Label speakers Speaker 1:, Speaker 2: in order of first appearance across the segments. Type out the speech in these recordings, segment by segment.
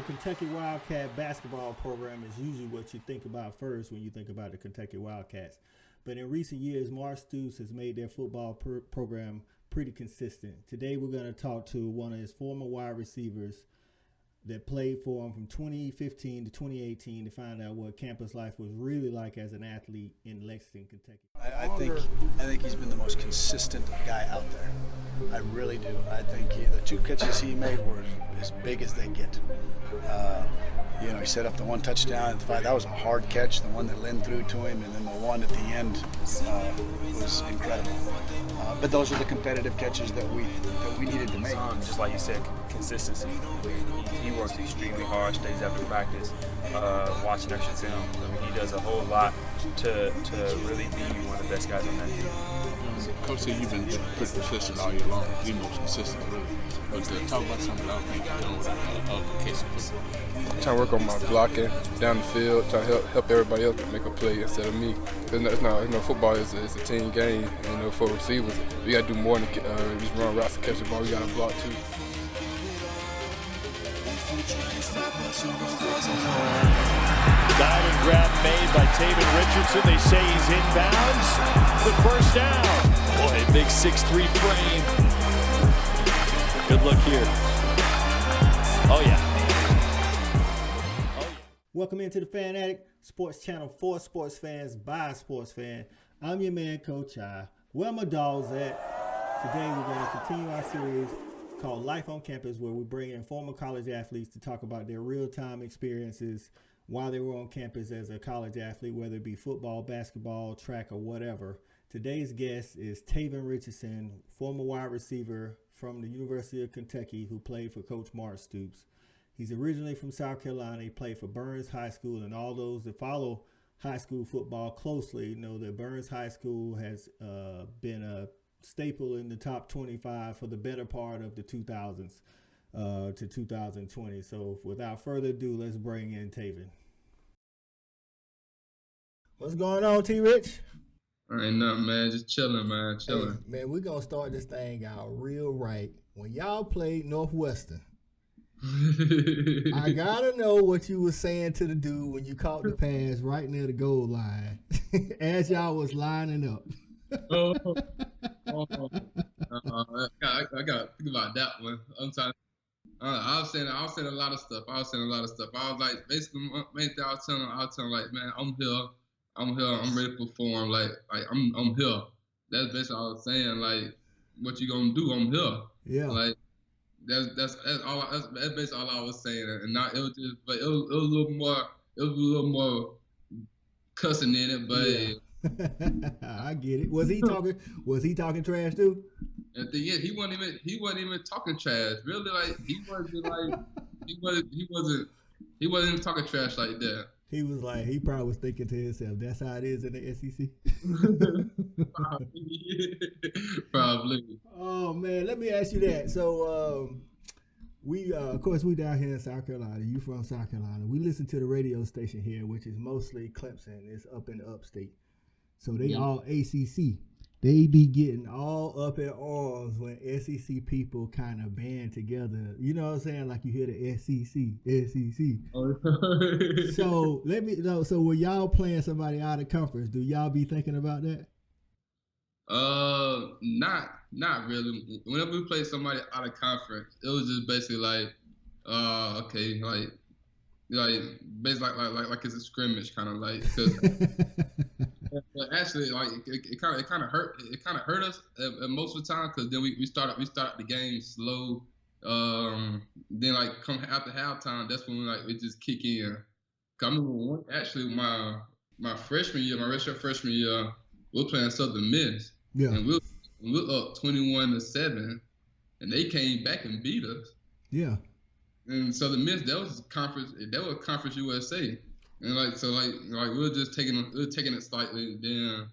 Speaker 1: Kentucky Wildcat basketball program is usually what you think about first when you think about the Kentucky Wildcats. But in recent years, Mark Stoops has made their football program pretty consistent. Today, we're going to talk to one of his former wide receivers that played for him from 2015 to 2018 to find out what campus life was really like as an athlete in Lexington, Kentucky.
Speaker 2: I think he's been the most consistent guy out there. I really do. I think the two catches he made were as big as they get. He set up the one touchdown. That was a hard catch, the one that Lynn threw to him, and then the one at the end was incredible. But those are the competitive catches that we needed to make.
Speaker 3: Just like you said, consistency. He works extremely hard, stays after practice, watching extra film. I mean, he does a whole lot to really be one of the best guys on that team.
Speaker 4: Coach said you've been pretty consistent all year long. The most consistent, really. But talk about something I think you're doing with the case of football.
Speaker 5: I'm trying to work on my blocking down the field, trying to help everybody else make a play instead of me. Football is a team game. For receivers, we got to do more than just run routes and catch the ball. We got to block too.
Speaker 6: Diving grab made by Tavin Richardson. They say he's inbounds. The first down. Boy, big 6'3" frame. Good look here. Oh, yeah.
Speaker 1: Welcome into the Fan Addict Sports Channel for sports fans by a sports fan. I'm your man, Coach I. Where my dogs at? Today we're going to continue our series called Life on Campus, where we bring in former college athletes to talk about their real-time experiences while they were on campus as a college athlete, whether it be football, basketball, track, or whatever. Today's guest is Tavin Richardson, former wide receiver from the University of Kentucky who played for Coach Mark Stoops. He's originally from South Carolina. He played for Burns High School, and all those that follow high school football closely know that Burns High School has been a staple in the top 25 for the better part of the 2000s to 2020. So without further ado, let's bring in Tavin. What's going on, T-Rich?
Speaker 5: Ain't nothing, man. Just chilling, man. Chilling.
Speaker 1: Hey, man, we're going to start this thing out real right. When y'all played Northwestern, I got to know what you were saying to the dude when you caught the pass right near the goal line as y'all was lining up.
Speaker 5: I got to think about that one. I was saying a lot of stuff. I was like, basically, main thing I was telling like, man, I'm here, I'm ready to perform. Like I'm here. That's basically all I was saying. Like, what you gonna do? I'm here.
Speaker 1: Yeah.
Speaker 5: Like that's basically all I was saying. And not it was just, but it was a little more cussing in it, but.
Speaker 1: Yeah. I get it. Was he talking trash too?
Speaker 5: At the end, he wasn't even talking trash. Really, like he wasn't even talking trash like that.
Speaker 1: He was like, he probably was thinking to himself, that's how it is in the SEC.
Speaker 5: Probably.
Speaker 1: Oh man, let me ask you that. So we of course we down here in South Carolina. You from South Carolina. We listen to the radio station here, which is mostly Clemson. It's up in the upstate. So they all ACC. They be getting all up in arms when SEC people kind of band together. You know what I'm saying? Like you hear the SEC. So let me know. So when y'all playing somebody out of conference, do y'all be thinking about that?
Speaker 5: Not really. Whenever we play somebody out of conference, it was just basically like, okay, basically like it's a scrimmage kind of like. But actually, like it kind of hurt us most of the time because then we start the game slow. Then like come after halftime, that's when it just kick in. I remember my freshman year, my redshirt freshman year, we were playing Southern Miss, and we were up 21-7, and they came back and beat us. Yeah. And Southern Miss, that was Conference USA. And we were just taking it slightly. Then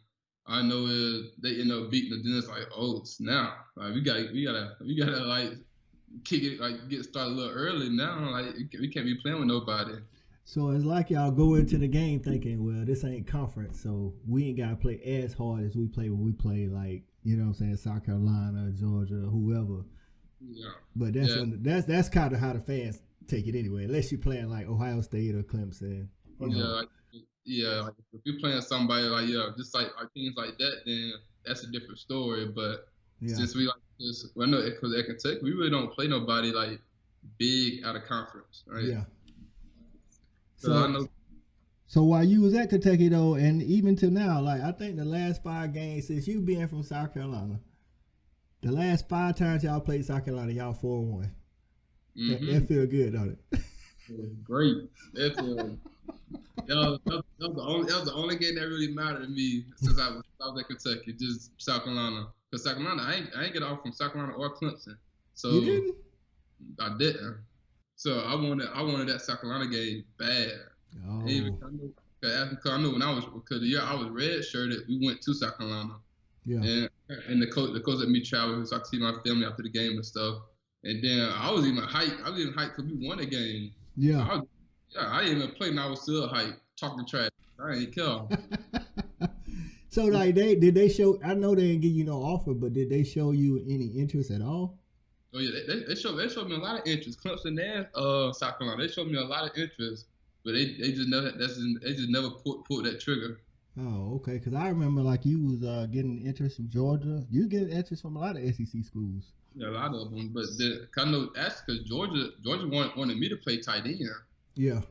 Speaker 5: I know they end up beating it. Then it's like, oh snap! Like we gotta like kick it, like get started a little early now. Like we can't be playing with nobody.
Speaker 1: So it's like y'all go into the game thinking, well, this ain't conference, so we ain't gotta play as hard as we play when we play like, you know what I'm saying, South Carolina, Georgia, whoever.
Speaker 5: Yeah.
Speaker 1: But that's kind of how the fans take it anyway, unless you're playing like Ohio State or Clemson. You know.
Speaker 5: Like if you're playing somebody like just like teams like that, then that's a different story. But since we like this, well, no, because at Kentucky we really don't play nobody like big out of conference, right?
Speaker 1: Yeah.
Speaker 5: So I know.
Speaker 1: So while you was at Kentucky though, and even to now, like I think the last 5 games since you being from South Carolina, the last 5 times y'all played South Carolina, y'all 4-1. That feel good, don't it?
Speaker 5: It was great. That was the only game that really mattered to me since I was at Kentucky, just South Carolina. Because South Carolina, I ain't get off from South Carolina or Clemson. So
Speaker 1: you didn't?
Speaker 5: I didn't. So I wanted that South Carolina game bad.
Speaker 1: Oh.
Speaker 5: Because I knew when because the year I was red shirted, we went to South Carolina.
Speaker 1: Yeah.
Speaker 5: And the coach let me travel so I could see my family after the game and stuff. And then I was even hyped. Because we won a game.
Speaker 1: Yeah.
Speaker 5: I didn't even play, and I was still hyped, talking trash. I ain't care.
Speaker 1: So like did they show? I know they didn't give you no offer, but did they show you any interest at all?
Speaker 5: Oh yeah, they showed me a lot of interest. Clemson and South Carolina, they showed me a lot of interest, but they just never pulled that trigger.
Speaker 1: Oh, okay. Because I remember like you was getting interest from Georgia. You was getting interest from a lot of SEC schools.
Speaker 5: Yeah, a lot of them, but I know that's because Georgia wanted me to play tight end.
Speaker 1: Yeah.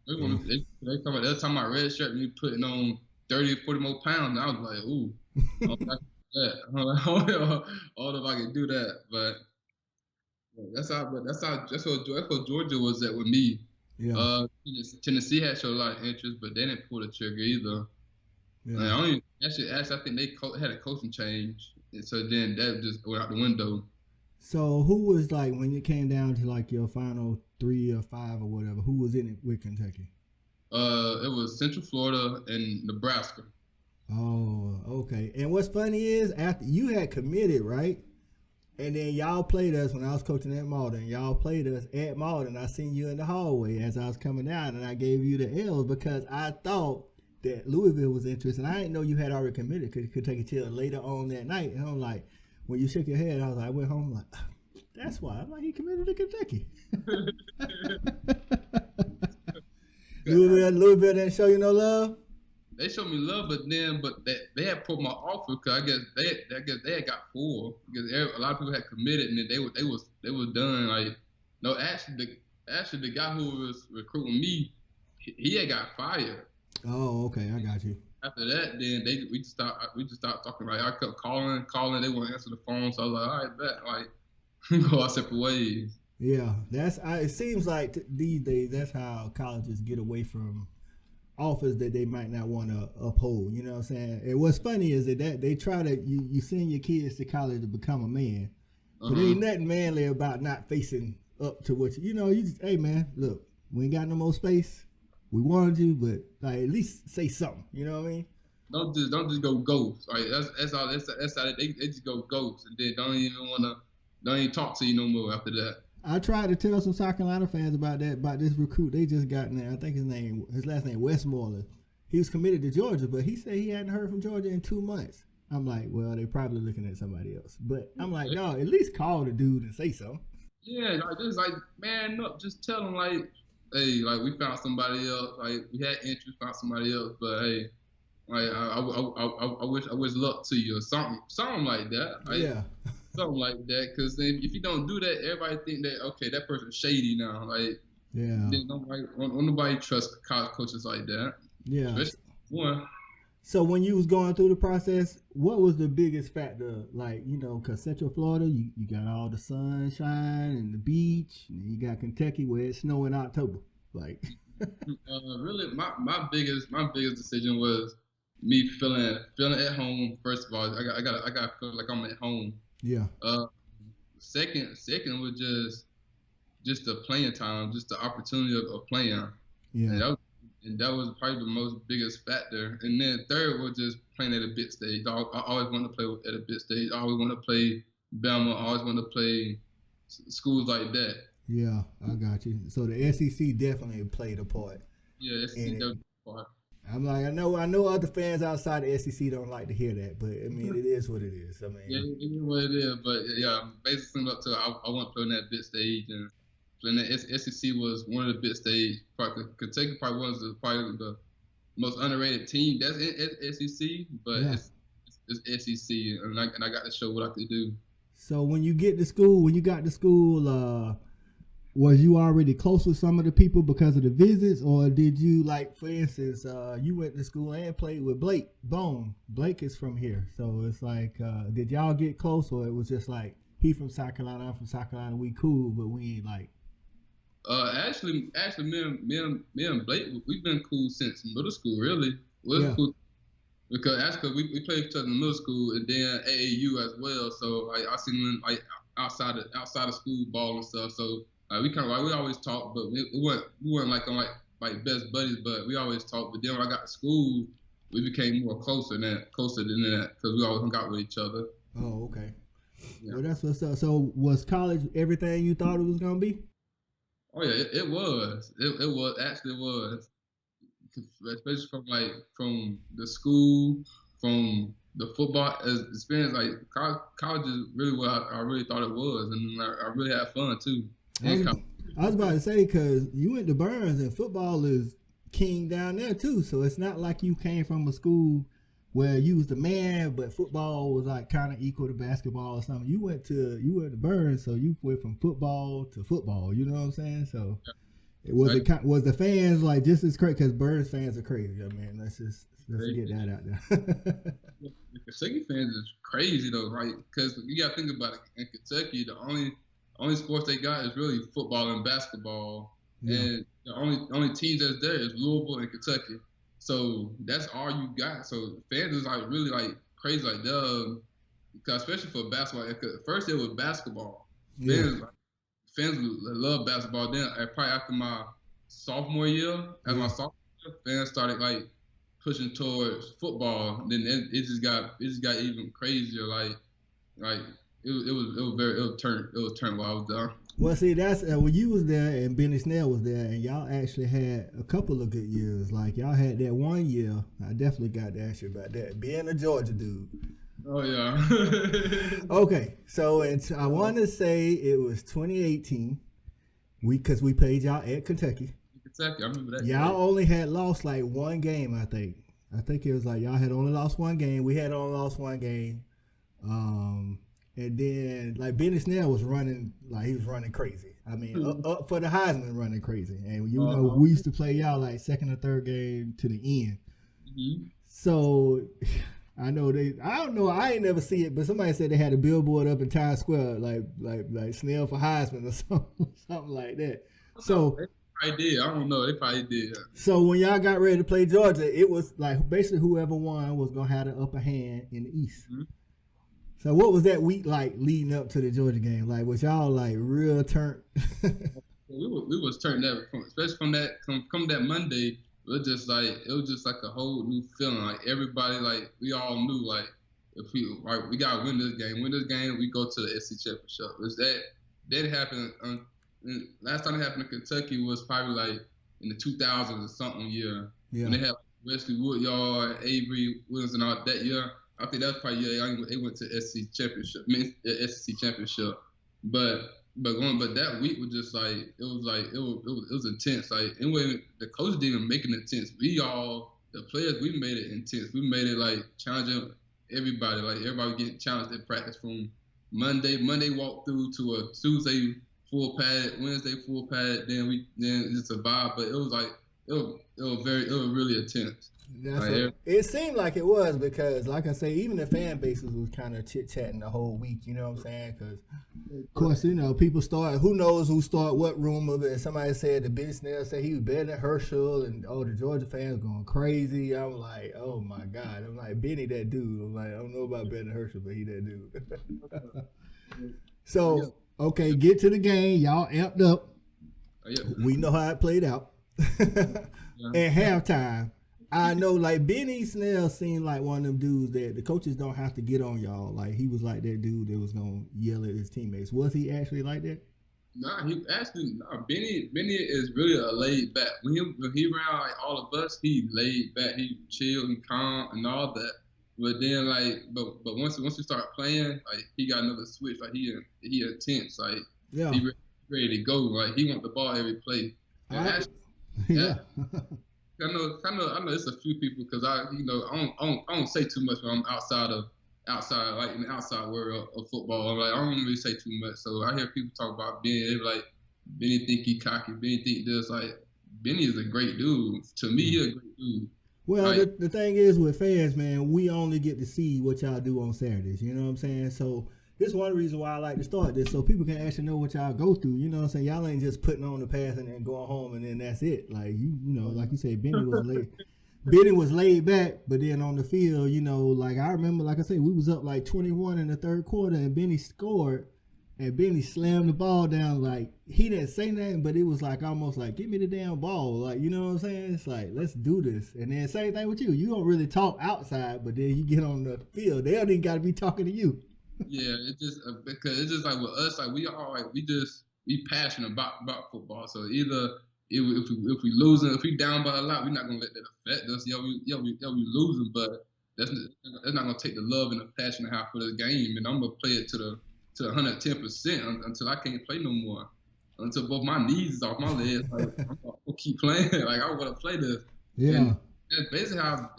Speaker 5: They come out every time I red shirt me putting on 30 or 40 more pounds. And I was like, ooh, I don't know if I can do that. But that's what Georgia was at with me.
Speaker 1: Yeah.
Speaker 5: Tennessee had showed a lot of interest, but they didn't pull the trigger either. Yeah. I think they had a coaching change, and so then that just went out the window.
Speaker 1: So who was like when it came down to like your final 3 or 5 or whatever? Who was in it with Kentucky?
Speaker 5: It was Central Florida and Nebraska.
Speaker 1: Oh, okay. And what's funny is after you had committed, right? And then y'all played us when I was coaching at Malden. Y'all played us at Malden. I seen you in the hallway as I was coming down, and I gave you the L because I thought that Louisville was interested. I didn't know you had already committed because you could take it till later on that night. And I'm like, when you shook your head, I was like, I went home like, that's why. I'm like, he committed to Kentucky. Louisville didn't show you no love?
Speaker 5: They showed me love, but they had put my offer because I guess they had got 4 because a lot of people had committed and then they was done. Like no, actually the guy who was recruiting me, he had got fired.
Speaker 1: Oh, okay, I got you.
Speaker 5: After that, then we just stopped talking. Like I kept calling. They wouldn't answer the phone. So I was like, all right, bet. Like go our separate ways.
Speaker 1: Yeah, it seems like these days that's how colleges get away from offers that they might not want to uphold. You know what I'm saying? And what's funny is that they try to you send your kids to college to become a man, but ain't nothing manly about not facing up to what you just, hey man, look, we ain't got no more space. We wanted you, but like at least say something. You know what I mean?
Speaker 5: Don't just go ghost. Right? That's all. That's how they just go ghost, and then don't even talk to you no more after that.
Speaker 1: I tried to tell some South Carolina fans about this recruit they just got in there. I think his last name Westmoreland. He was committed to Georgia, but he said he hadn't heard from Georgia in 2 months. I'm like, well, they're probably looking at somebody else. But I'm like, no, at least call the dude and say something.
Speaker 5: Yeah, like just like, man, no, just tell him like, hey, like we found somebody else. Like we had interest, found somebody else, but hey, like I wish luck to you or something like that. Like,
Speaker 1: yeah.
Speaker 5: Something like that, because then if you don't do that, everybody think that okay, that person's shady now. Like,
Speaker 1: yeah,
Speaker 5: then nobody trusts college coaches like that.
Speaker 1: Yeah.
Speaker 5: One.
Speaker 1: So when you was going through the process, what was the biggest factor? Like, because Central Florida, you got all the sunshine and the beach, and you got Kentucky where it snow in October. Like,
Speaker 5: really, my biggest decision was me feeling at home. First of all, I got to feel like I'm at home.
Speaker 1: Yeah.
Speaker 5: Second was just the playing time, just the opportunity of playing.
Speaker 1: Yeah.
Speaker 5: And that was probably the most biggest factor. And then third was just playing at a big stage. I always wanted to play at a big stage. I always wanted to play Bama. I always wanted to play schools like that.
Speaker 1: Yeah, I got you. So the SEC definitely played a part.
Speaker 5: Yeah, SEC definitely played a part.
Speaker 1: I'm like, I know other fans outside the SEC don't like to hear that, but I mean, it is what it is. I mean,
Speaker 5: yeah, it is what it is. But yeah, basically up to I want to play on that big stage and playing the SEC was one of the big stage. Kentucky probably was probably the most underrated team that's in SEC, but
Speaker 1: Yeah.
Speaker 5: it's SEC, and I got to show what I could do.
Speaker 1: So when you got to school, was you already close with some of the people because of the visits, or did you, like, for instance, you went to school and played with Blake Bone? Blake is from here, so it's like, did y'all get close, or it was just like he from South Carolina, I'm from South Carolina, we cool, but we ain't like?
Speaker 5: Actually, me and Blake, we've been cool since middle school. Really, cool because we played each other in middle school and then AAU as well. So like I seen him like outside of school ball and stuff. So we always talked, but we weren't like on like best buddies, but we always talked. But then when I got to school, we became more closer than that because we always hung out with each other.
Speaker 1: Oh, okay.
Speaker 5: Yeah.
Speaker 1: Well, that's what's up. So was college everything you thought it was gonna be?
Speaker 5: Oh yeah, it was. It was. Especially from the school, from the football experience. Like college is really what I really thought it was, and I really had fun too.
Speaker 1: I was about to say, because you went to Burns and football is king down there too, so it's not like you came from a school where you was the man, but football was like kind of equal to basketball or something. You went to Burns, so you went from football to football. You know what I'm saying? So was the fans like just as crazy? Because Burns fans are crazy. I mean, let's get that out there.
Speaker 5: The Kentucky fans is crazy though, right? Because you got to think about it. In Kentucky, the only sports they got is really football and basketball, and the only teams that's there is Louisville and Kentucky. So that's all you got. So fans is like really like crazy, like because especially for basketball. First it was basketball. Fans love basketball. Then probably after my sophomore year, fans started like pushing towards football. Then it just got even crazier. Like it turned while I was there.
Speaker 1: Well, see, that's when you was there and Benny Snell was there, and y'all actually had a couple of good years. Like y'all had that one year. I definitely got to ask you about that. Being a Georgia dude.
Speaker 5: Oh yeah.
Speaker 1: Okay, so I want to say it was 2018. Because we played y'all at Kentucky.
Speaker 5: Kentucky, I remember that.
Speaker 1: Y'all only had lost like one game, I think. I think it was like y'all had only lost one game. We had only lost one game. And then, like, Benny Snell was running, like, he was running crazy. I mean, up for the Heisman running crazy. And, you know, we used to play y'all, like, second or third game to the end. Mm-hmm. So, I don't know, I ain't never see it, but somebody said they had a billboard up in Times Square, like Snell for Heisman or something like that. So,
Speaker 5: I did. I don't know. They probably did.
Speaker 1: So, when y'all got ready to play Georgia, it was, like, basically whoever won was going to have the upper hand in the East. Mm-hmm. So what was that week like leading up to the Georgia game? Like, was y'all like real turnt?
Speaker 5: we was turned up, especially from that Monday. It was just like a whole new feeling. Like everybody, like we all knew, like if we gotta win this game, we go to the SEC championship. Was that happened? Last time it happened in Kentucky was probably like in the 2000s or something year. Yeah. When they had like, Wesley Woodyard, Avery Williams, and all that year. I think that's probably they went to SEC championship. But that week was just like it was intense. Like anyway, the coach didn't even make it intense. The players, we made it intense. We made it like challenging everybody. Like everybody getting challenged at practice from Monday walkthrough to a Tuesday full pad, Wednesday full pad. Then it's a vibe. But it was like it was really intense.
Speaker 1: It seemed like it was because, like I say, even the fan bases was kind of chit-chatting the whole week, you know what I'm saying? Because, of course, you know, people start, who knows who started what rumor, and somebody said the Benny Snell said he was better than Herschel, and, the Georgia fans going crazy. I'm like, oh, my God. I'm like, Benny that dude. I'm like, I don't know about better than Herschel, but he that dude. So, okay, get to the game. Y'all amped up. We know how it played out. At halftime. I know, like, Benny Snell seemed like one of them dudes that the coaches don't have to get on y'all. Like, he was like that dude that was going to yell at his teammates. Was he actually like that?
Speaker 5: Benny is really a laid back. When he around, like, all of us, he laid back. He chill and calm and all that. But then, like, but once we start playing, like, he got another switch. Like, he intense. Like, ready to go. Like he want the ball every play. And actually,
Speaker 1: yeah.
Speaker 5: I know it's a few people because I don't say too much when I'm outside like in the outside world of football. I'm like I don't really say too much. So I hear people talk about Benny, like Benny think he cocky, Benny think this. Like Benny is a great dude. To me, he's a great dude.
Speaker 1: Well,
Speaker 5: Like,
Speaker 1: the thing is with fans, man, we only get to see what y'all do on Saturdays. You know what I'm saying? So this is one reason why I like to start this, so people can actually know what y'all go through. You know what I'm saying? Y'all ain't just putting on the pass and then going home and then that's it. Like you know, like you said, Benny was laid back, but then on the field, you know, like I remember, like I said, we was up like 21 in the third quarter, and Benny scored, and Benny slammed the ball down. Like he didn't say nothing, but it was like almost like, give me the damn ball. Like, you know what I'm saying? It's like, let's do this. And then same thing with you. You don't really talk outside, but then you get on the field, they don't even got to be talking to you.
Speaker 5: yeah, it's just because it's just like with us, like we passionate about football. So either if we losing, if we down by a lot, we're not gonna let that affect us. We losing, but that's not gonna take the love and the passion I have for the game, and I'm gonna play it to 110% until I can't play no more. Until both my knees is off my legs, like I'm gonna keep playing. Like I want to play this.
Speaker 1: Yeah.
Speaker 5: And that's basically how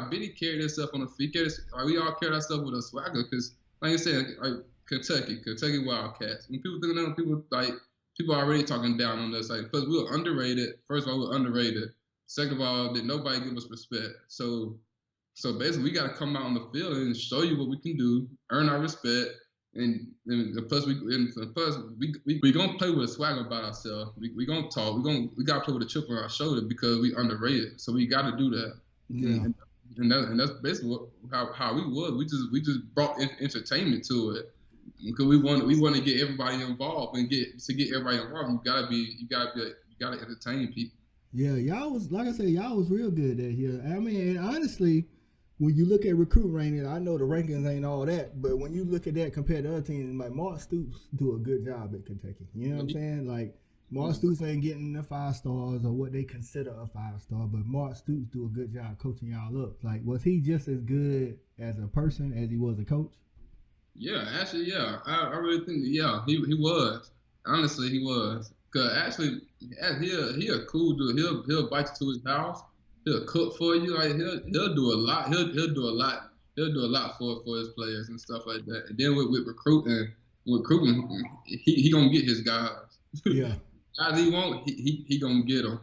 Speaker 5: Benny carried himself on the field. Like we all carried ourselves with a swagger, because like I said, like Kentucky Wildcats. When people think of them, people are already talking down on us. Like, because we were underrated. First of all, we were underrated. Second of all, did nobody give us respect. So basically, we got to come out on the field and show you what we can do, earn our respect, and plus we gonna play with a swagger about ourselves. We gonna talk. We gotta play with a chip on our shoulder because we underrated. So we got to do that.
Speaker 1: Yeah.
Speaker 5: And that's basically how we was. We just brought entertainment to it because we want to get everybody involved and get everybody involved. You gotta entertain people.
Speaker 1: Yeah, y'all was, like I said, y'all was real good that year. I mean, honestly, when you look at recruit ranking, I know the rankings ain't all that, but when you look at that compared to other teams, like Mark Stoops do a good job at Kentucky. You know what I'm saying? Like Mark Stoops ain't getting the 5 stars or what they consider a 5-star, but Mark Stoops do a good job coaching y'all up. Like, was he just as good as a person as he was a coach?
Speaker 5: Yeah, actually, yeah. I really think, yeah, he was. Honestly, he was. Cause actually, he a cool dude. He'll invite you to his house. He'll cook for you. Like he'll do a lot. He'll do a lot. He'll do a lot for his players and stuff like that. And then with recruiting, he gonna get his guys.
Speaker 1: Yeah.
Speaker 5: Guys he want, he gonna get them.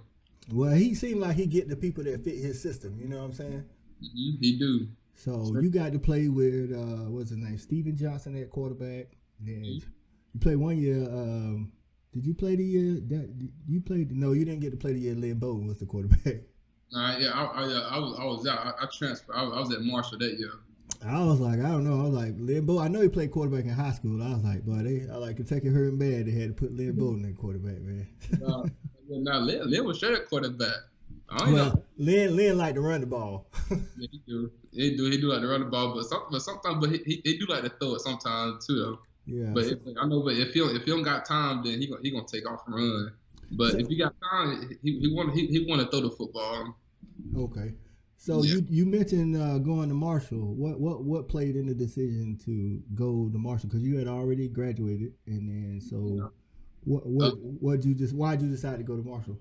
Speaker 1: Well, he seemed like he get the people that fit his system. You know what I'm saying?
Speaker 5: Mm-hmm, he do.
Speaker 1: So you got to play with what's his name, Steven Johnson at quarterback. Then you played one year. Did you play the year that you played? No, you didn't get to play the year Lynn Bowden was the quarterback.
Speaker 5: Yeah, I was out. I transferred. I was at Marshall that year.
Speaker 1: I was like, I don't know. I was like, Lynn Bowden. I know he played quarterback in high school. I was like, boy, I like Kentucky hurt him bad. They had to put Lynn Bowden in quarterback, man.
Speaker 5: Now Lynn was straight at quarterback.
Speaker 1: Lynn liked to run the ball.
Speaker 5: Yeah, he do. He do like to run the ball, but sometimes he do like to throw it sometimes too, though.
Speaker 1: Yeah.
Speaker 5: But if he don't got time, then he gonna take off and run. But if he got time, he want to throw the football.
Speaker 1: Okay. So you mentioned going to Marshall. What played in the decision to go to Marshall? Because you had already graduated, and then why'd you decide to go to Marshall?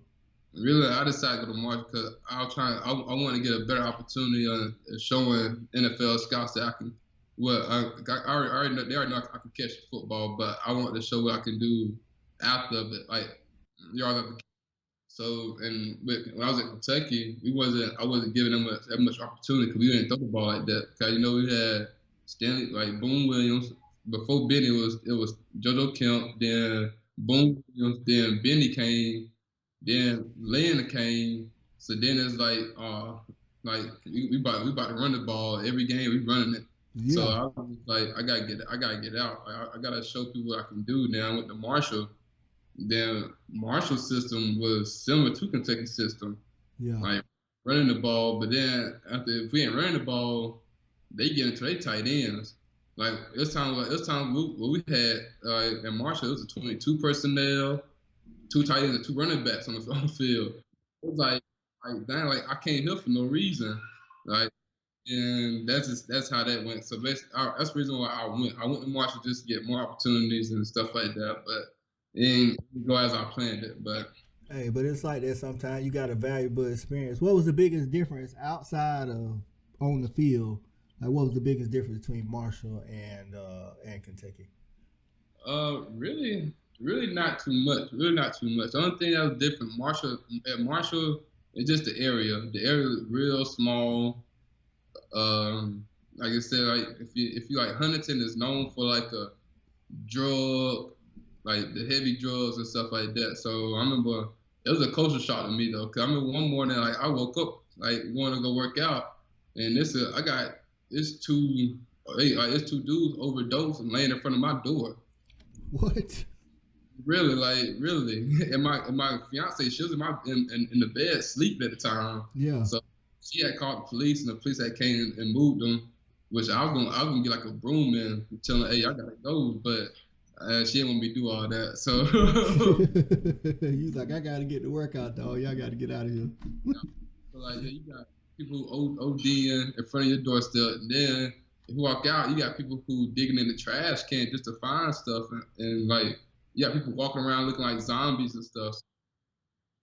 Speaker 5: Really, I decided to go to Marshall because I want to get a better opportunity on showing NFL scouts that I can. Well, I already know I can catch football, but I want to show what I can do after it, like yards after. So, and when I was at Kentucky, I wasn't giving them that much opportunity because we didn't throw the ball like that. Because we had Stanley, like Boone Williams. Before Benny, it was JoJo Kemp, then Boone Williams, then Benny came, then Lynn came. So then it's like we about to run the ball every game. We running it. Yeah. So I was like, I gotta get out. I gotta show people what I can do. Now I went to Marshall. Then Marshall's system was similar to Kentucky's system, like running the ball. But then if we ain't running the ball, they get into their tight ends. Like this time what we had in Marshall, it was a 22 personnel, 2 tight ends and 2 running backs on the field. It was like dang, like I can't hit for no reason, like. And that's how that went. So basically, that's the reason why I went. I went to Marshall just to get more opportunities and stuff like that. But didn't go as I planned it. But
Speaker 1: Hey, but it's like that sometimes. You got a valuable experience. What was the biggest difference outside of on the field? Like, what was the biggest difference between Marshall and Kentucky?
Speaker 5: Really not too much. Really not too much. The only thing that was different, Marshall, it's just the area. The area is real small. Like I said, like if you like Huntington is known for like a drug, like the heavy drugs and stuff like that. So I remember it was a culture shock to me though, cause I remember one morning like I woke up like going to go work out, and it's two dudes overdosed and laying in front of my door.
Speaker 1: What?
Speaker 5: Really. And my fiance, she was in the bed sleeping at the time.
Speaker 1: Yeah.
Speaker 5: So she had called the police, and the police had came and moved them. Which I was gonna get like a broom and tell her, hey, I gotta go, but she didn't want me to do all that. So
Speaker 1: He's like, I gotta get to work out, dog. Y'all gotta get out of here.
Speaker 5: So like, yeah, you got people who ODing in front of your doorstep, and then if you walk out, you got people who digging in the trash can just to find stuff, and like you got people walking around looking like zombies and stuff.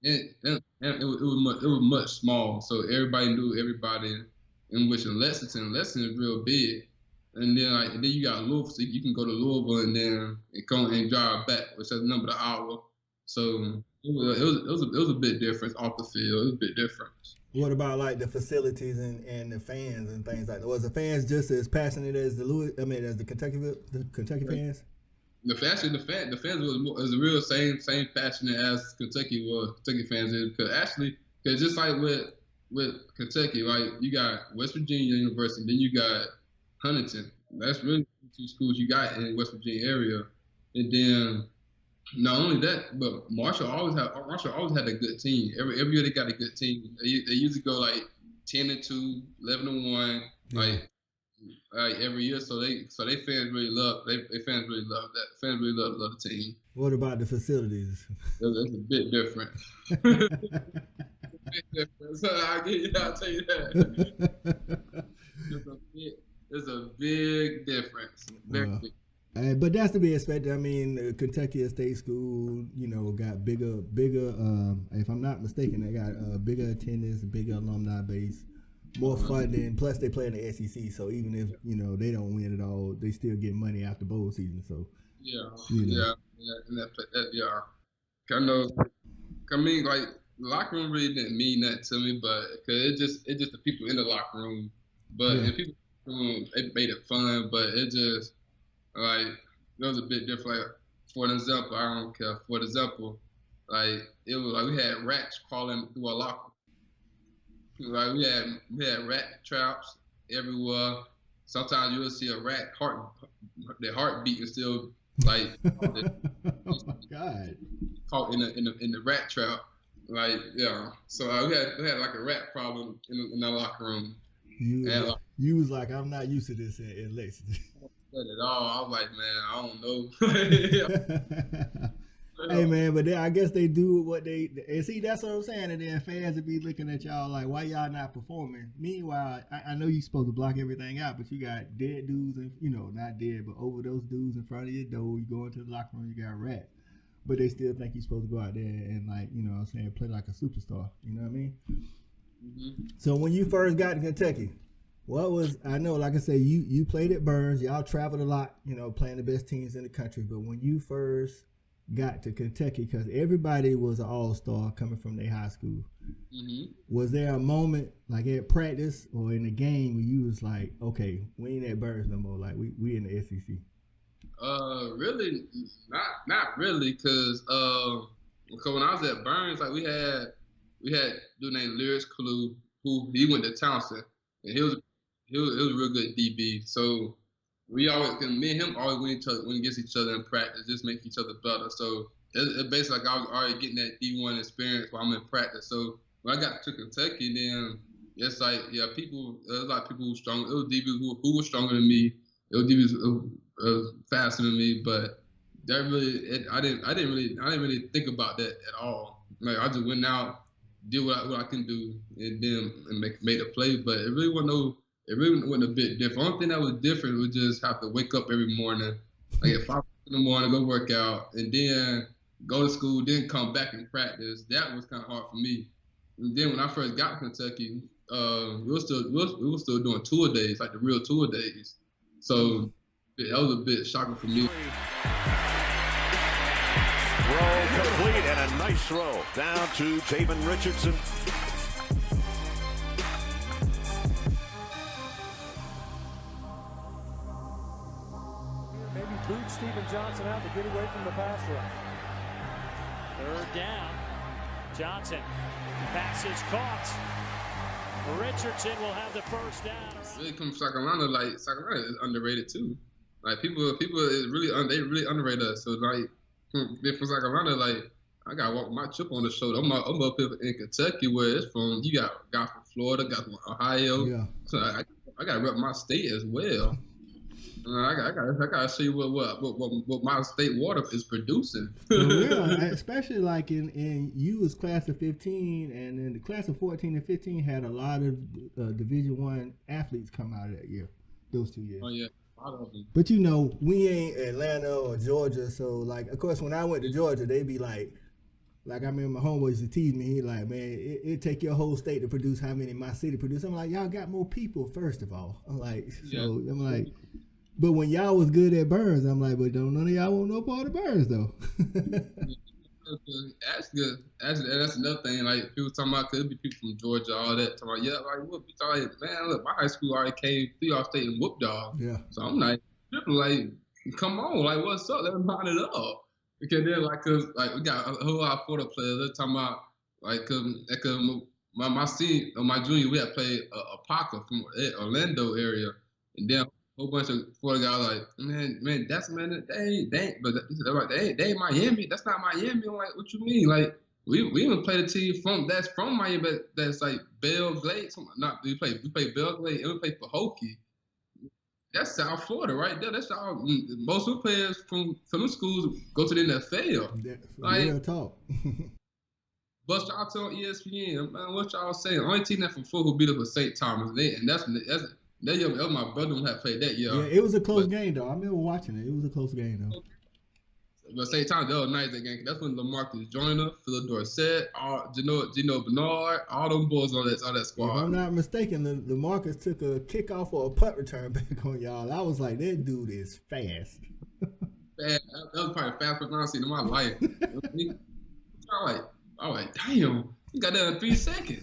Speaker 5: And it was much small, so everybody knew everybody. In which in Lexington is real big, and then you got Louisville, so you can go to Louisville and then come and drive back, which has a number of hour. So it was a bit different off the field. It was a bit different.
Speaker 1: What about like the facilities and the fans and things like that? Was the fans just as passionate as as the Kentucky fans?
Speaker 5: The fans was the real same passionate as Kentucky fans is, because just like with Kentucky, right? You got West Virginia University, then you got Huntington. That's really the two schools you got in West Virginia area. And then not only that, but Marshall always had a good team. Every year they got a good team. They usually go like 10-2, 11-1, like every year. So they fans really love they fans really love that. Fans really love the team.
Speaker 1: What about the facilities?
Speaker 5: It's a bit different. So I'll tell you that. There's a big difference. Very big.
Speaker 1: But that's to be expected. I mean, Kentucky State School, got bigger. If I'm not mistaken, they got bigger attendance, bigger alumni base, more funding. Plus, they play in the SEC, so even if they don't win at all, they still get money after bowl season. So
Speaker 5: yeah. Kind of. I mean, like. The locker room really didn't mean that to me, but cause it's just the people in the locker room. But the people in the room, it made it fun, but it just like it was a bit different. Like, for example, I don't care. For example, like it was like we had rats crawling through our locker. Like we had rat traps everywhere. Sometimes you will see a rat heart beating still like
Speaker 1: oh my God.
Speaker 5: Caught in the rat trap. Like, yeah. So we had like a rat problem in our locker room.
Speaker 1: You was like, I'm not used to this in Lexington.
Speaker 5: At all. I was like, man, I don't know.
Speaker 1: Hey man, but I guess they do what they and see. That's what I'm saying. And then fans would be looking at y'all like, why y'all not performing? Meanwhile, I know you're supposed to block everything out, but you got dead dudes and not dead, but overdose dudes in front of your door. You go into the locker room, you got rat. But they still think you're supposed to go out there and play like a superstar. You know what I mean? Mm-hmm. So when you first got to Kentucky, I know, like I said, you played at Burns. Y'all traveled a lot, playing the best teams in the country. But when you first got to Kentucky, because everybody was an all-star coming from their high school, was there a moment like at practice or in the game where you was like, okay, we ain't at Burns no more. Like we in the SEC?
Speaker 5: Really, not really, cause when I was at Burns, like we had a dude named Lyrics Clue who he went to Townsend, and he was a real good DB. So me and him always went against each other in practice, just make each other better. So it basically like I was already getting that D1 experience while I'm in practice. So when I got to Kentucky, then it's like there's a lot of people who strong. It was DBs who were stronger than me. It was DBs faster than me, but that I didn't really think about that at all. Like I just went out, did what I can do, and then made a play. But it really wasn't a bit different. Only thing that was different was just have to wake up every morning, like at 5 in the morning, go work out, and then go to school, then come back and practice. That was kind of hard for me. And then when I first got to Kentucky, we were still doing tour days, like the real tour days. So that was a bit shocking for me.
Speaker 6: Throw complete and a nice throw down to Tavin Richardson.
Speaker 7: Maybe boot Stephen Johnson out to get away from the pass rush.
Speaker 8: Third down. Johnson. Pass is caught. Richardson will have the first down.
Speaker 5: Really come from Sacramento, like Sacramento is underrated too. Like people is really they really underrated us. So like from Sacramento, like I got to walk my chip on the shoulder. I'm up here in Kentucky where it's from. You got guys from Florida, guys from Ohio.
Speaker 1: Yeah.
Speaker 5: So I got to rep my state as well. I gotta see what my state water is producing.
Speaker 1: For real, especially like in you was class of 15, and then the class of 14 and 15 had a lot of Division I athletes come out of that year, those 2 years.
Speaker 5: Oh yeah, a lot of them.
Speaker 1: But you know, we ain't Atlanta or Georgia, so like, of course, when I went to Georgia, they be like I remember my homeboy used to tease me. He like, man, it take your whole state to produce how many my city produce. I'm like, y'all got more people, first of all. I'm like, so I'm like. But when y'all was good at Burns, I'm like, but don't none of y'all want no part of Burns though.
Speaker 5: That's good. That's another thing. Like people talking about, could be people from Georgia, all that. Talking about, yeah, like what? Like, man, look, my high school already came through our state and whooped y'all.
Speaker 1: Yeah.
Speaker 5: So I'm like, come on, like what's up? Let's line it up. Because then, like, cause like we got a whole lot of Florida players. They're talking about, like, cause my senior, my junior, we had played a Parker from Orlando area, and then. Whole bunch of Florida guys like, man, that's they ain't, but they're like, they ain't Miami. That's not Miami. I'm like, what you mean? Like, we even played a team that's from Miami, but that's like Belle Glade. We play Belle Glade and we play Pahokee. That's South Florida right there. That's all. Most of the players from the schools go to the NFL.
Speaker 1: Like, real talk.
Speaker 5: Bust y'all on ESPN. Man, what y'all saying? Only team that from Florida who beat up was St. Thomas, and that's. That year, my brother had played that year.
Speaker 1: Yeah, it was a close game, though. I remember watching it. It was a close game, though.
Speaker 5: But St. Thomas, the other night, that game, that's when LaMarcus Joyner, Philip Dorsett, Gino Bernard, all them boys on that squad.
Speaker 1: If I'm not mistaken, LaMarcus took a kickoff or a punt return back on y'all. I was like, that dude is fast.
Speaker 5: That was probably the fastest I've seen in my life. I was like, damn, you got that in 3 seconds.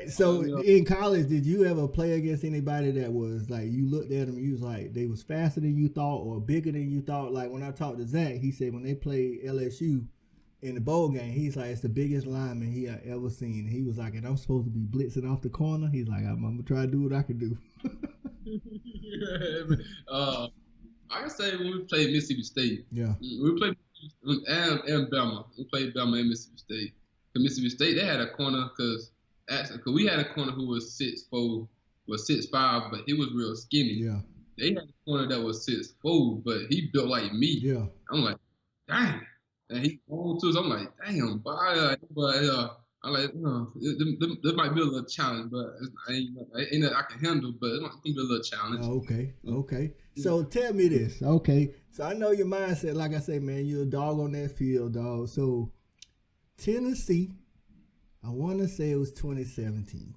Speaker 1: So in college, did you ever play against anybody that was like, you looked at them and you was like, they was faster than you thought or bigger than you thought? Like when I talked to Zach, he said when they played LSU in the bowl game, he's like, it's the biggest lineman he had ever seen. He was like, and I'm supposed to be blitzing off the corner. He's like, I'm gonna try to do what I can do.
Speaker 5: I can say when we played Mississippi State.
Speaker 1: Yeah.
Speaker 5: We played and Bama. We played Bama and Mississippi State. Mississippi State, they had a corner because we had a corner who was 6'4", was 6'5", but he was real skinny.
Speaker 1: Yeah.
Speaker 5: They had a corner that was 6'4", but he built like me.
Speaker 1: Yeah.
Speaker 5: I'm like, dang. And he on too, so I'm like, damn. But I'm like, this might be a little challenge, but ain't that I can handle, but it might be a little challenge.
Speaker 1: Okay. So tell me this. Okay. So I know your mindset, like I say, man, you're a dog on that field, dog. So Tennessee, I want to say it was 2017.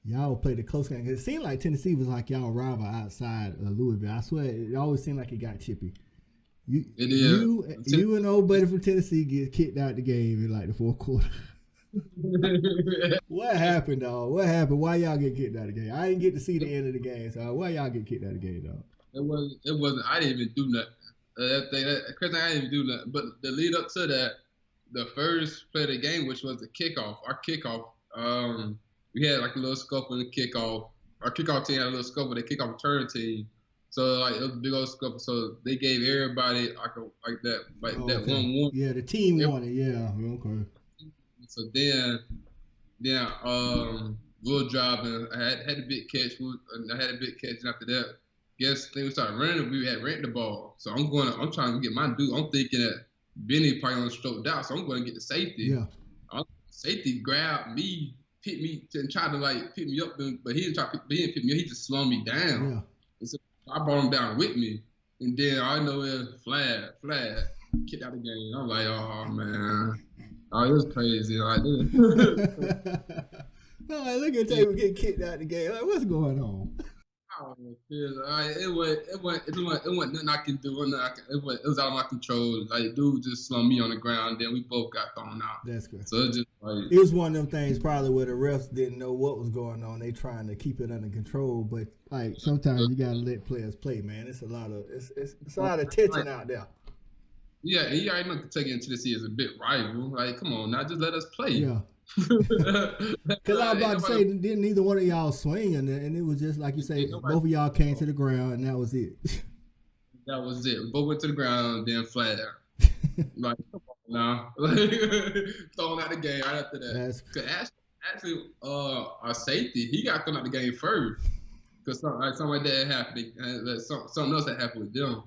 Speaker 1: Y'all played a close game. It seemed like Tennessee was like y'all rival outside of Louisville. I swear, it always seemed like it got chippy. You and old buddy from Tennessee get kicked out the game in like the fourth quarter. What happened, dog? What happened? Why y'all get kicked out of the game? I didn't get to see the end of the game, so why y'all get kicked out of the game, dog?
Speaker 5: It wasn't. I didn't even do nothing. Chris, I didn't even do nothing. But the lead up to that, the first play of the game, which was the kickoff, our kickoff, we had like a little scuffle in the kickoff. Our kickoff team had a little scuffle with the kickoff return team. So like it was a big old scuffle. So they gave everybody that 1-1.
Speaker 1: Yeah, the team won it. Yeah, okay.
Speaker 5: So then we were driving. I had a big catch. I had a big catch, and after that, then we started running. We had ran the ball. So I'm trying to get my dude. I'm thinking that Benny probably on stroked out, so I'm going to get the safety.
Speaker 1: Yeah.
Speaker 5: Safety grabbed me, picked me, and tried to like pick me up, but he didn't pick me up. He just slowed me down.
Speaker 1: Yeah.
Speaker 5: And so I brought him down with me. And then I know it flag, kicked out the game. I'm like, oh man, oh it was crazy. Like
Speaker 1: No, like, look at Tavin getting kicked out the game. Like, what's going on?
Speaker 5: it wasn't nothing I can do. It was out of my control. Like, dude just slumped me on the ground. Then we both got thrown out.
Speaker 1: That's good.
Speaker 5: So it just like
Speaker 1: it was one of them things probably where the refs didn't know what was going on. They trying to keep it under control, but like sometimes you gotta let players play, man. It's a lot of tension out there.
Speaker 5: Yeah, and you already know Kentucky and Tennessee is a bit rival. Like, come on, now just let us play.
Speaker 1: Yeah. Because I was about to say, didn't neither one of y'all swing, and it was just like you say, both of y'all came to the ground, and that was it.
Speaker 5: That was it. We both went to the ground, then flat out. Like, come on now. Like, thrown out the game right after that. Because actually, our safety, he got thrown out the game first. Because something like that happened. Something else that happened with them.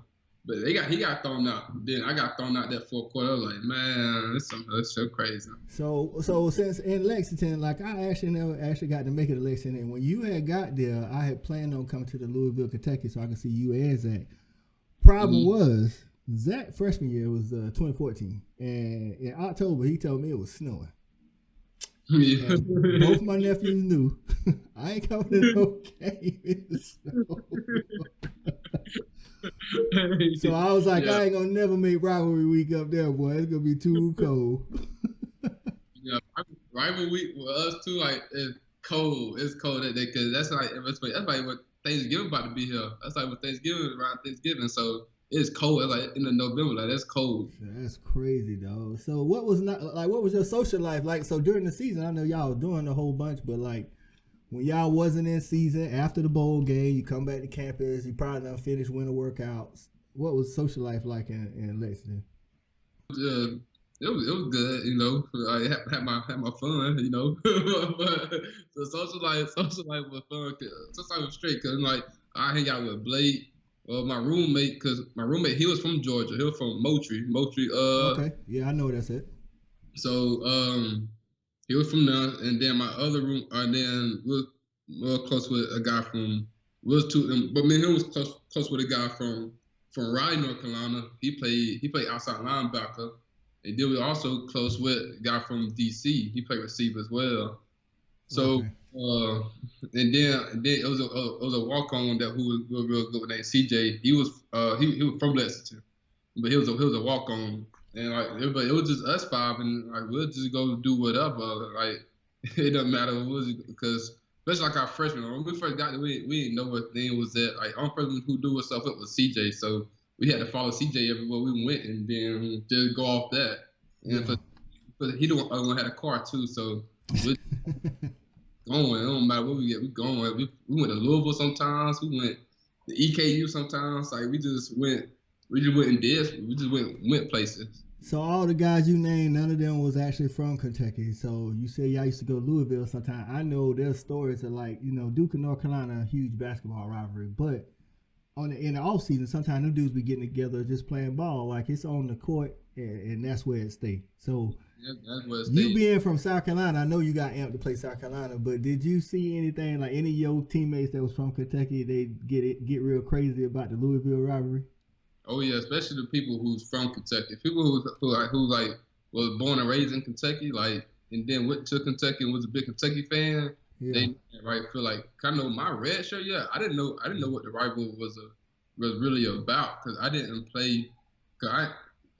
Speaker 5: But he got thrown out. Then I got thrown out that fourth quarter. I was like, man, that's so crazy.
Speaker 1: So since in Lexington, like I actually never got to make it to Lexington. And when you had got there, I had planned on coming to the Louisville, Kentucky, so I could see you and Zach. Problem was, Zach freshman year was 2014, and in October he told me it was snowing. Yeah. Both my nephews knew I ain't coming to no game in the snow. So I was like, I ain't gonna never make rivalry week up there, boy. It's gonna be too cold.
Speaker 5: Yeah, rivalry week with us too, like it's cold. It's cold that day because that's like what Thanksgiving about to be here. That's like what around Thanksgiving. So it's cold. It's like in the November, like that's cold.
Speaker 1: That's crazy, dog. So what was your social life like? So during the season, I know y'all was doing a whole bunch, but like when y'all wasn't in season, after the bowl game, you come back to campus, you probably done finished winter workouts. What was social life like in Lexington?
Speaker 5: It was good, you know. I had my fun, you know. But the social life was fun. Social life was straight because like I hang out with Blake, my roommate, he was from Georgia. He was from Moultrie.
Speaker 1: Okay, yeah, I know that's it.
Speaker 5: So he was from there, and then my other room, and then we were close with a guy from but me and him was close with a guy from Raleigh, North Carolina. He played outside linebacker. And then we also close with a guy from DC. He played receiver as well. So, and then it was a walk-on who was real good named CJ. He was from Lexington, but he was a walk-on. And like everybody, it was just us five, and like we'll just go do whatever. Like it doesn't matter what was it, because especially like our freshmen, when we first got there, we didn't know what name was that. Like our freshman who do stuff up was CJ, so we had to follow CJ everywhere we went, and then just go off that. And but he don't had a car too, so we going. It don't matter where we get. We going. We went to Louisville sometimes. We went to EKU sometimes. Like we just went and did. We just went places.
Speaker 1: So all the guys you named, none of them was actually from Kentucky. So you say y'all used to go to Louisville sometimes. I know there's stories of like, you know, Duke and North Carolina, a huge basketball rivalry. But in the off season, sometimes them dudes be getting together just playing ball. Like it's on the court, and that's where it stay. So
Speaker 5: that's where it stay.
Speaker 1: You being from South Carolina, I know you got amped to play South Carolina. But did you see anything like any of your teammates that was from Kentucky? They get real crazy about the Louisville rivalry.
Speaker 5: Oh yeah, especially the people who's from Kentucky. People who was born and raised in Kentucky, like, and then went to Kentucky and was a big Kentucky fan. Yeah. They feel like kind of my red shirt. Yeah, I didn't know what the rivalry was really about because I didn't play. I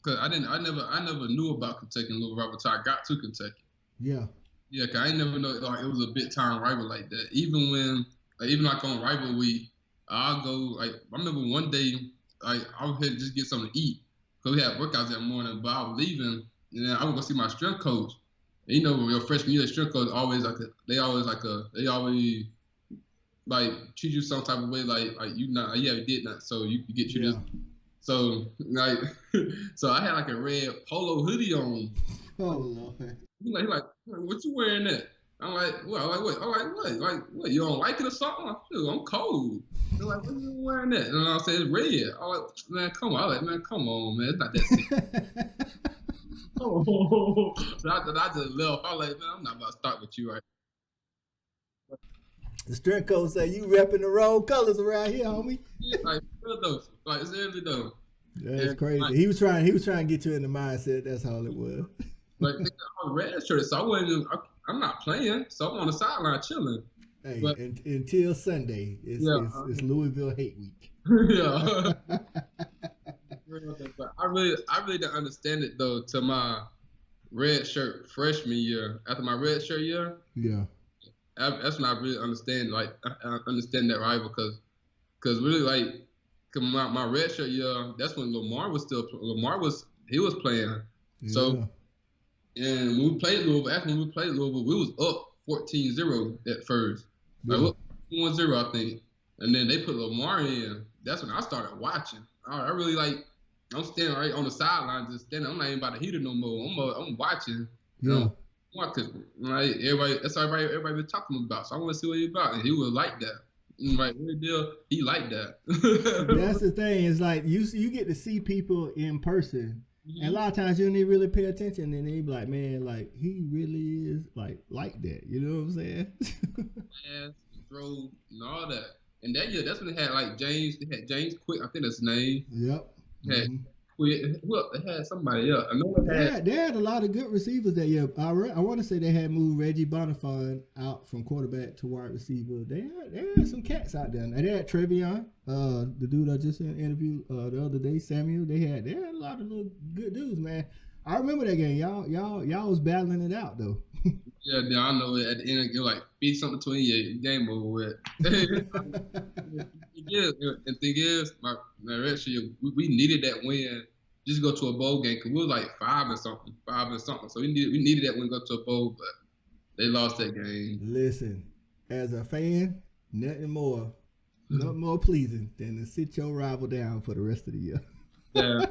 Speaker 5: never knew about Kentucky and Louisville until I got to Kentucky.
Speaker 1: Yeah.
Speaker 5: Yeah, cause I didn't know like it was a big time rival like that. Even like on rival week, I'll go like I remember one day. I was here to just get something to eat because we had workouts that morning. But I was leaving, and then I would go see my strength coach. And, you know, your freshman year, strength coach always they always treat you some type of way like you did not, so you get you this. So like, so I had like a red polo hoodie on.
Speaker 1: Oh Lord.
Speaker 5: He's like, what you wearing that? I'm like, well, what? You don't like it or something? I'm cold. They're like, what are you wearing that? And I said, it's red. I'm like, man, come on. I'm like, man, come on, man. It's not that serious. So I just left. I was like, man, I'm not about to start with you right now.
Speaker 1: The strength coach say you repping the wrong colors around here, homie.
Speaker 5: Like, real though. Like, seriously though.
Speaker 1: That's crazy. Like, he was trying to get you in the mindset. That's all it was.
Speaker 5: Like, I was red shirt, so I'm not playing, so I'm on the sideline chilling.
Speaker 1: Hey,
Speaker 5: but,
Speaker 1: until Sunday, it's Louisville Hate Week.
Speaker 5: Yeah. But I really didn't understand it though till my red shirt freshman year. After my red shirt year, that's when I really understand. Like, I understand that rival because really, like, my red shirt year, that's when Lamar was playing. Yeah. So, and when we played Louisville, we was up 14-0 at first. Yeah. Like, 1-0, I think. And then they put Lamar in. That's when I started watching. I really, like, I'm standing right on the sideline, just standing. I'm not even by the heater no more. I'm watching.
Speaker 1: Yeah.
Speaker 5: Watching. Like, everybody was talking about. So I want to see what he's about. And he was like that. Right, real deal. He like that.
Speaker 1: That's the thing. It's like you get to see people in person. And a lot of times you don't even really pay attention, and they be like, man, like, he really is like that. You know what I'm saying?
Speaker 5: Pass, throw, and all that. And that year, that's when they had like James. They had James Quick, I think that's his name.
Speaker 1: Yep.
Speaker 5: Had Quick. Well, they had somebody else. I know
Speaker 1: they had a lot of good receivers that year. I want to say they had moved Reggie Bonifant out from quarterback to wide receiver. They had some cats out there. And they had Trevion, the dude I just interviewed the other day, Samuel. They had a lot of little good dudes, man. I remember that game. Y'all was battling it out though.
Speaker 5: Yeah, I know it. At the end, it was like 50-28, game over with. The thing is, my red shirt, we needed that win just to go to a bowl game because we was like 5 or something. So we needed that win to go to a bowl, but they lost that game.
Speaker 1: Listen, as a fan, nothing more pleasing than to sit your rival down for the rest of the year.
Speaker 5: Yeah.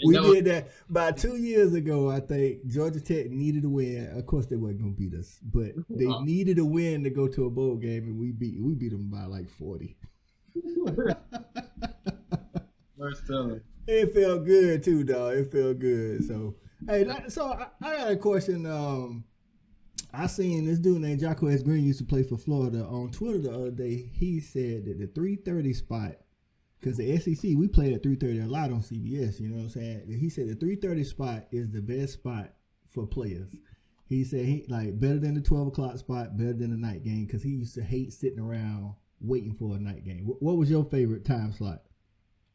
Speaker 1: We did that about 2 years ago. I think Georgia Tech needed a win. Of course, they weren't gonna beat us, but they needed a win to go to a bowl game, and we beat them by like 40. It felt good too, dog. It felt good. So, hey, I got a question. I seen this dude named Jocko S. Green used to play for Florida on Twitter the other day. He said that the 3:30 spot. Because the SEC, we play at 3:30 a lot on CBS, you know what I'm saying? He said the 3:30 spot is the best spot for players. He said better than the 12 o'clock spot, better than the night game, because he used to hate sitting around waiting for a night game. What was your favorite time slot?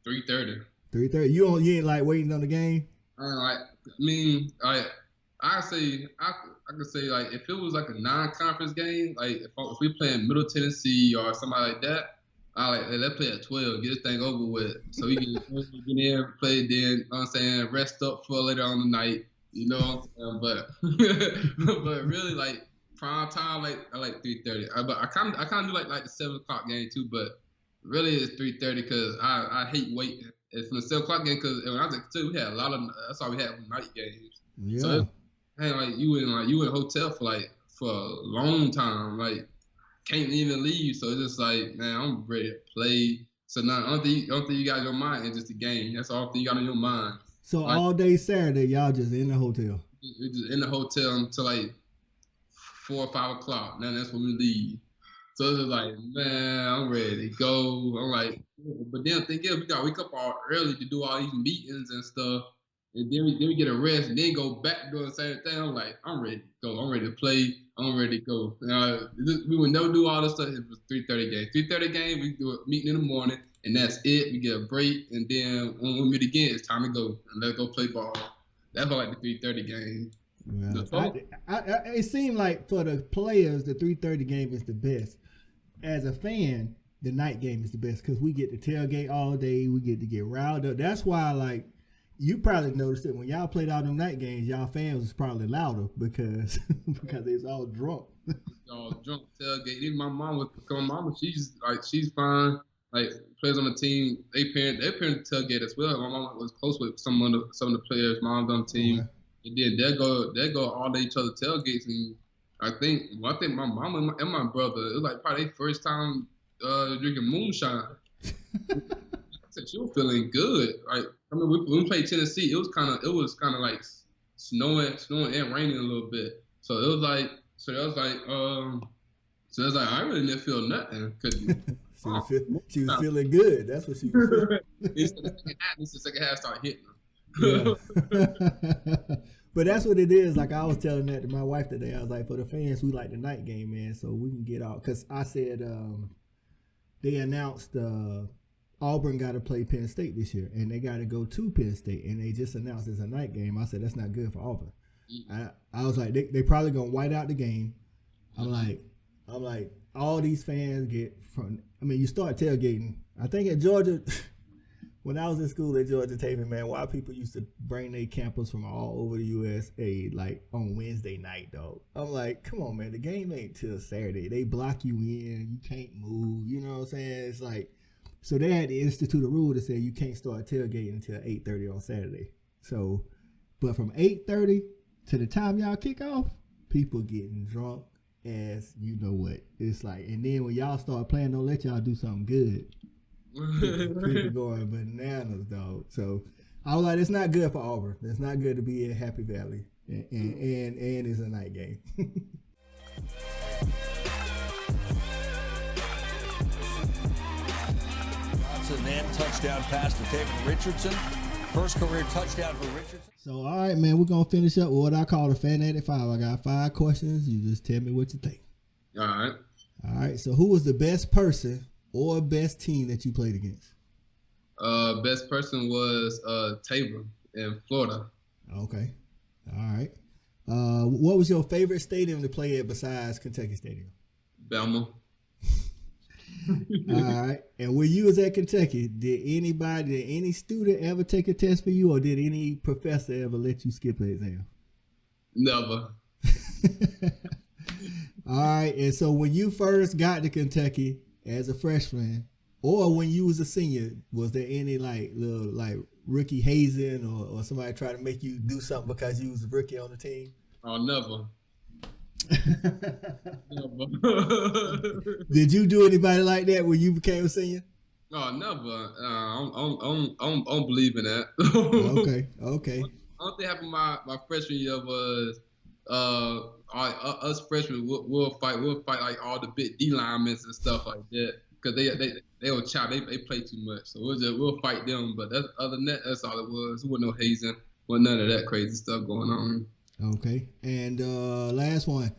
Speaker 5: 3:30.
Speaker 1: 3:30. You ain't like waiting on the game?
Speaker 5: I could say like if it was like a non-conference game, like if we playing Middle Tennessee or somebody like that. Let's play at 12, get this thing over with, so we can get in, play, then, you know what I'm saying, rest up for later on the night, you know what I'm saying? But really, like, prime time, I like 3:30. But I kind of do like the 7 o'clock game too, but really it's 3:30 because I hate waiting. It's from the 7 o'clock game because when I was at two, we had a lot of, that's all we had night games.
Speaker 1: Yeah.
Speaker 5: So, you in a hotel for a long time, like, can't even leave, so it's just like, man, I'm ready to play. So now, only thing you got in your mind is just the game. That's all thing you got in your mind.
Speaker 1: So like, all day Saturday, y'all just in the hotel?
Speaker 5: We're just in the hotel until like 4 or 5 o'clock. Now that's when we leave. So it's just like, man, I'm ready to go. I'm like, but then the thing is, we got to wake up all early to do all these meetings and stuff. And then we get a rest and then go back doing the same thing. I'm like, I'm ready to go. I'm ready to play. I'm ready to go. We would never do all this stuff. It was 3:30 game. 3:30 game, we do a meeting in the morning, and that's it. We get a break, and then when we meet again, it's time to go. And let's go play ball. That's why I like the 3:30 game.
Speaker 1: Yeah. It seemed like for the players, the 3:30 game is the best. As a fan, the night game is the best because we get to tailgate all day. We get to get riled up. That's why, you probably noticed that when y'all played all them night games, y'all fans was probably louder because they was all drunk.
Speaker 5: All drunk tailgate. Even my mama, she's fine. Like players on the team, they parent tailgate as well. My mom was close with some of the players, moms on the team. Okay. And then they go all day each other tailgates, and I think my mama and my brother, it was like probably their first time drinking moonshine. She was feeling good. Like when we played Tennessee, it was kind of like snowing and raining a little bit. So it was like So I was like, I really didn't feel nothing.
Speaker 1: She was feeling good. That's what she was feeling.
Speaker 5: It's the second half started hitting her.
Speaker 1: Yeah. But that's what it is. Like I was telling that to my wife today. I was like, for the fans, we like the night game, man, so we can get out. Because I said they announced Auburn got to play Penn State this year, and they got to go to Penn State, and they just announced it's a night game. I said, that's not good for Auburn. I was like, they probably going to white out the game. I'm like, all these fans get from, I mean, you start tailgating. I think at Georgia, when I was in school at Georgia Tavin, man, why people used to bring their campers from all over the USA, like on Wednesday night, dog. I'm like, come on, man, the game ain't till Saturday. They block you in, you can't move, you know what I'm saying? It's like, so they had to institute a rule that said you can't start tailgating until 8:30 on Saturday. So, but from 8:30 to the time y'all kick off, people getting drunk as you know what. It's like, and then when y'all start playing, don't let y'all do something good. People going bananas, dog. So I was like, it's not good for Auburn. It's not good to be in Happy Valley, and it's a night game.
Speaker 6: Johnson and touchdown pass to Tavin Richardson. First career touchdown for Richardson.
Speaker 1: So, all right, man, we're going to finish up with what I call the Fanatic 5. I got 5 questions. You just tell me what you think.
Speaker 5: All right.
Speaker 1: All right, so who was the best person or best team that you played against?
Speaker 5: Best person was Tabor in Florida.
Speaker 1: Okay. All right. What was your favorite stadium to play at besides Kentucky Stadium?
Speaker 5: Belma.
Speaker 1: All right. And when you was at Kentucky, did any student ever take a test for you, or did any professor ever let you skip an exam?
Speaker 5: Never.
Speaker 1: All right. And so when you first got to Kentucky as a freshman, or when you was a senior, was there any like rookie hazing or somebody trying to make you do something because you was a rookie on the team?
Speaker 5: Oh, never.
Speaker 1: Did you do anybody like that when you became a senior?
Speaker 5: No, never. I don't believe in that.
Speaker 1: Okay.
Speaker 5: Only thing happened my freshman year was us freshmen we'll fight like all the big D linemen and stuff like that, because they were chow, they play too much, so we'll fight them. But other than that, that's all it was. There wasn't no hazing, wasn't none of that crazy stuff going on.
Speaker 1: Okay, and last one.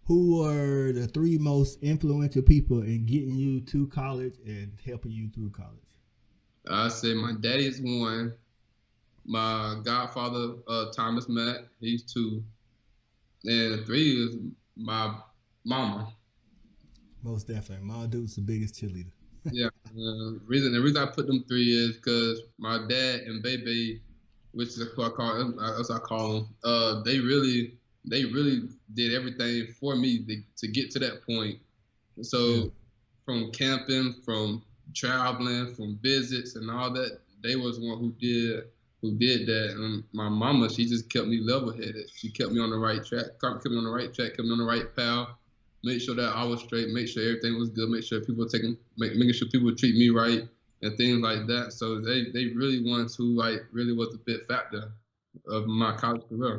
Speaker 1: Who were the 3 most influential people in getting you to college and helping you through college?
Speaker 5: I say my daddy is 1. My godfather, Thomas Mack, he's 2. And 3 is my mama.
Speaker 1: Most definitely. Mama Duke's the biggest cheerleader.
Speaker 5: Yeah. The reason I put them 3 is because my dad and Baby, which is who I call him, as I call them, they really did everything for me to get to that point. So from camping, from traveling, from visits and all that, they was one who did that. And my mama, she just kept me level-headed. She kept me on the right track, kept me on the right path, made sure that I was straight, make sure everything was good, make sure people making sure people treat me right and things like that. So they really ones who really was a big factor of my college career.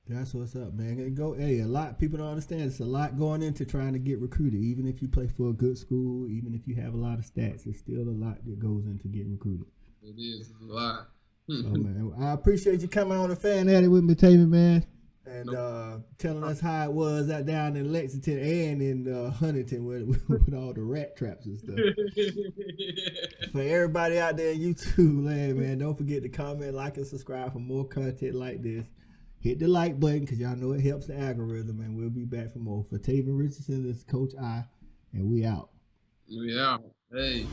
Speaker 1: That's what's up, man. A lot people don't understand. It's a lot going into trying to get recruited. Even if you play for a good school, even if you have a lot of stats, it's still a lot that goes into getting recruited.
Speaker 5: It is a lot.
Speaker 1: So, man, I appreciate you coming on the Fanatic with me, Tavin, man, and telling us how it was out down in Lexington and in Huntington with all the rat traps and stuff. For everybody out there in YouTube land, man, don't forget to comment, like, and subscribe for more content like this. Hit the like button because y'all know it helps the algorithm, and we'll be back for more. For Tavin Richardson, this is Coach I, and we out.
Speaker 5: We out. Hey.